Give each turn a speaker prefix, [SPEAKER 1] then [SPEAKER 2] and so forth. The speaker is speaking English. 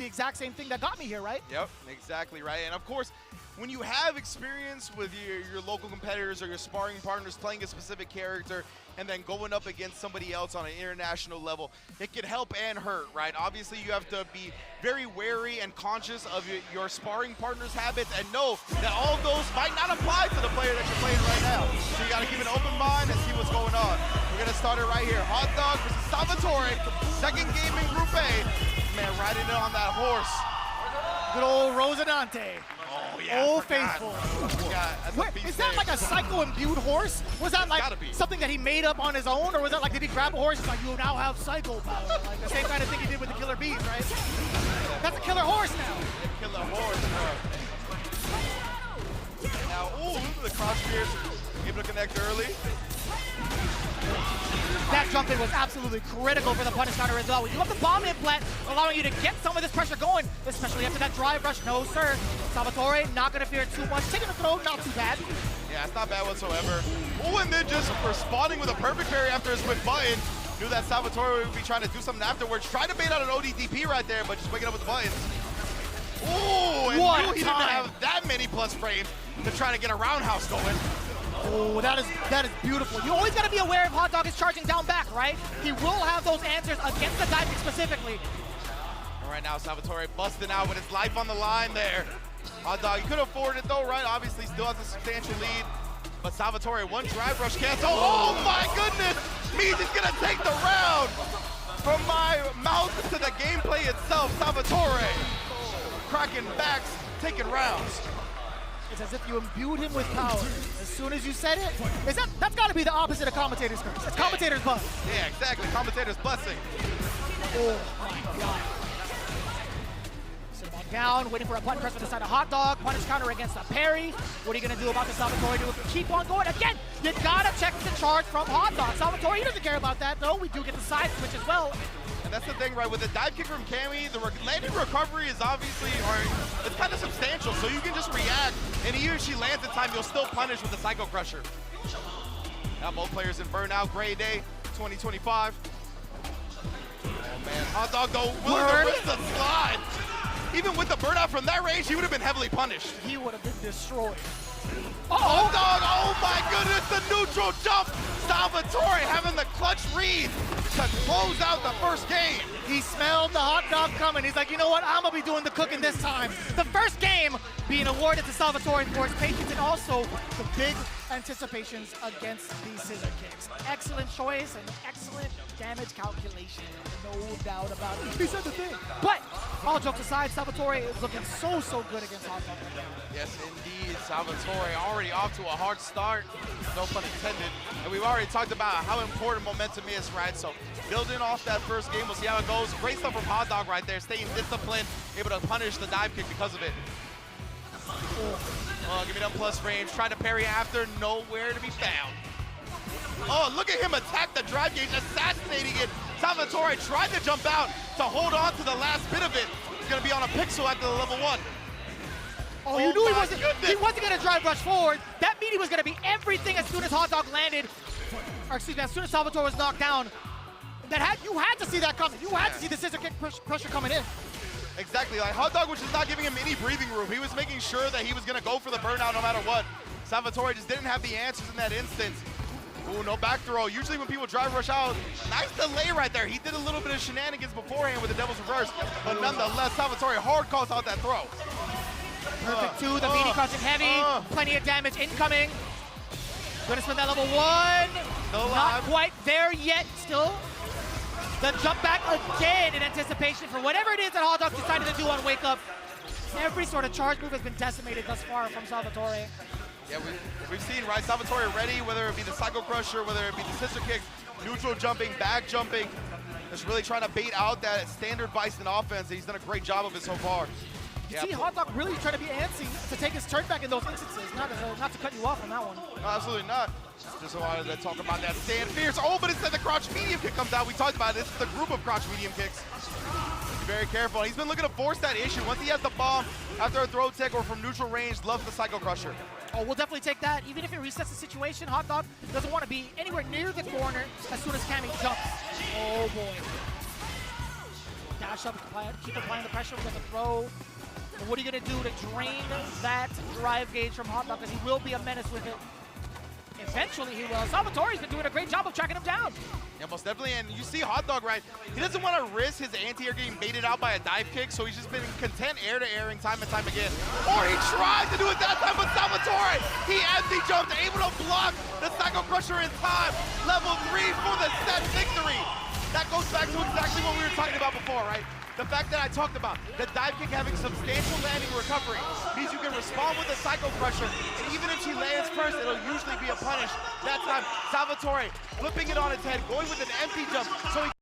[SPEAKER 1] exact same thing that got me here, right?
[SPEAKER 2] Yep, exactly right. And of course, when you have experience with your local competitors or your sparring partners playing a specific character and then going up against somebody else on an international level, it can help and hurt, right? Obviously, you have to be very wary and conscious of your sparring partner's habits and know that all of those might not apply to the player that you're playing right now. So you got to keep an open mind and see what's going on. We're going to start it right here. HOTDOG versus Salvatore, second game in Group A. Man, riding in on that horse.
[SPEAKER 1] Good old Rosinante.
[SPEAKER 2] Oh, yeah.
[SPEAKER 1] Old Faithful. Wait, is that like a psycho-imbued horse? Was that like something that he made up on his own? Or was that like, did he grab a horse and like, you now have psycho power? Like the same kind of thing he did with the Killer Bees, right? That's a killer horse now.
[SPEAKER 2] Killer horse, bro. Now, ooh, look at the cross spears. Able to connect early.
[SPEAKER 1] That jump in was absolutely critical for the punish counter as well. We do have the bomb implant, allowing you to get some of this pressure going, especially after that drive rush. No, sir. Salvatore not going to fear too much. Taking the throw, not too bad.
[SPEAKER 2] Yeah, it's not bad whatsoever. Oh, and then just responding with a perfect parry after his quick button. Knew that Salvatore would be trying to do something afterwards. Tried to bait out an ODDP right there, but just waking up with the buttons. Oh, and knew he didn't have that many plus frames to try to get a roundhouse going.
[SPEAKER 1] Oh, that is beautiful. You always got to be aware if HOTDOG is charging down back, right? He will have those answers against the dive kick specifically.
[SPEAKER 2] And right now, Salvatore busting out with his life on the line there. HOTDOG, he could afford it though, right? Obviously, still has a substantial lead. But Salvatore, one drive rush cancel. Oh my goodness! Means he's gonna take the round. From my mouth to the gameplay itself, Salvatore cracking backs, taking rounds.
[SPEAKER 1] It's as if you imbued him with power. As soon as you said it, that's got to be the opposite of commentator's curse. It's commentator's buzz.
[SPEAKER 2] Yeah, exactly. Commentator's blessing.
[SPEAKER 1] Oh my God. Sit back down, waiting for a button press on the side of HOTDOG. Punish counter against a parry. What are you going to do about the Salvatore? Do keep on going? Again, you got to check the charge from HOTDOG. Salvatore, he doesn't care about that, though. We do get the side switch as well.
[SPEAKER 2] And that's the thing, right? With the dive kick from Cammy, the landing recovery is obviously, it's kind of substantial, so you can just react, and he or she lands in time, you'll still punish with the Psycho Crusher. Now both players in Burnout, Grade A, 2025. Oh man, HOTDOG though, willing to risk the slide. Even with the burnout from that range, he would have been heavily punished.
[SPEAKER 1] He would have been destroyed.
[SPEAKER 2] HOTDOG, oh my goodness, the neutral jump. Salvatore having the clutch read to close out the first game.
[SPEAKER 1] He smelled the HOTDOG coming. He's like, you know what? I'm going to be doing the cooking this time. The first game being awarded to Salvatore for his patience and also the big anticipations against these scissor kicks. Excellent choice and excellent damage calculation. No doubt about it. He said the thing. But all jokes aside, Salvatore is looking so good against HOTDOG.
[SPEAKER 2] Yes, indeed. Salvatore already off to a hard start. No pun intended. And we've already talked about how important momentum is, right? So building off that first game, we'll see how it goes. Great stuff from HOTDOG right there, staying disciplined, able to punish the dive kick because of it. Oh, give me them plus frames. Trying to parry after, nowhere to be found. Oh, look at him attack the drive gauge, assassinating it. Salvatore tried to jump out to hold on to the last bit of it. He's gonna be on a pixel after the level 1.
[SPEAKER 1] Oh, you knew he wasn't going to drive rush forward. That mean he was going to be everything as soon as HOTDOG landed. Or excuse me, as soon as Salvatore was knocked down. You had to see that coming. You had to see the scissor kick pressure coming in.
[SPEAKER 2] Exactly, like HOTDOG was just not giving him any breathing room. He was making sure that he was gonna go for the burnout no matter what. Salvatore just didn't have the answers in that instance. Ooh, no back throw. Usually when people drive rush out, nice delay right there. He did a little bit of shenanigans beforehand with the Devil's Reverse, but nonetheless, Salvatore hard calls out that throw.
[SPEAKER 1] Perfect two, the meaty crushing heavy, plenty of damage incoming. Gonna spin that level 1. Not quite there yet, still. The jump back again in anticipation for whatever it is that HOTDOG decided to do on Wake Up. Every sort of charge move has been decimated thus far from Salvatore.
[SPEAKER 2] Yeah, we've seen, right, Salvatore ready, whether it be the Psycho Crusher, whether it be the scissor kick, neutral jumping, back jumping. Just really trying to bait out that standard Bison offense, and he's done a great job of it so far.
[SPEAKER 1] You see HOTDOG really trying to be antsy to take his turn back in those instances, not to cut you off on that one.
[SPEAKER 2] No, absolutely not. Just wanted to talk about that stand fierce. Oh, but instead the crouch medium kick comes out. We talked about it. This is the group of crouch medium kicks. Be very careful. He's been looking to force that issue. Once he has the bomb after a throw tick or from neutral range, loves the Psycho Crusher.
[SPEAKER 1] Oh, we'll definitely take that. Even if it resets the situation, HOTDOG doesn't want to be anywhere near the corner as soon as Cammy jumps. Oh, boy. dash up, keep applying the pressure with the throw. And what are you going to do to drain that drive gauge from HOTDOG, because he will be a menace with it. Eventually he will. Salvatore's been doing a great job of tracking him down.
[SPEAKER 2] Yeah, most definitely, and you see HOTDOG, right? He doesn't want to risk his anti-air getting baited out by a dive kick, so he's just been content air-to-airing time and time again. Or he tried to do it that time, but Salvatore, he empty jumped, able to block the Psycho Crusher in time. Level 3 for the set victory. That goes back to exactly what we were talking about before, right? The fact that I talked about, the dive kick having substantial landing recovery means you can respond with the Psycho Crusher, and even if she lands first, it'll usually be a punish. That time, Salvatore flipping it on its head, going with an empty jump, so he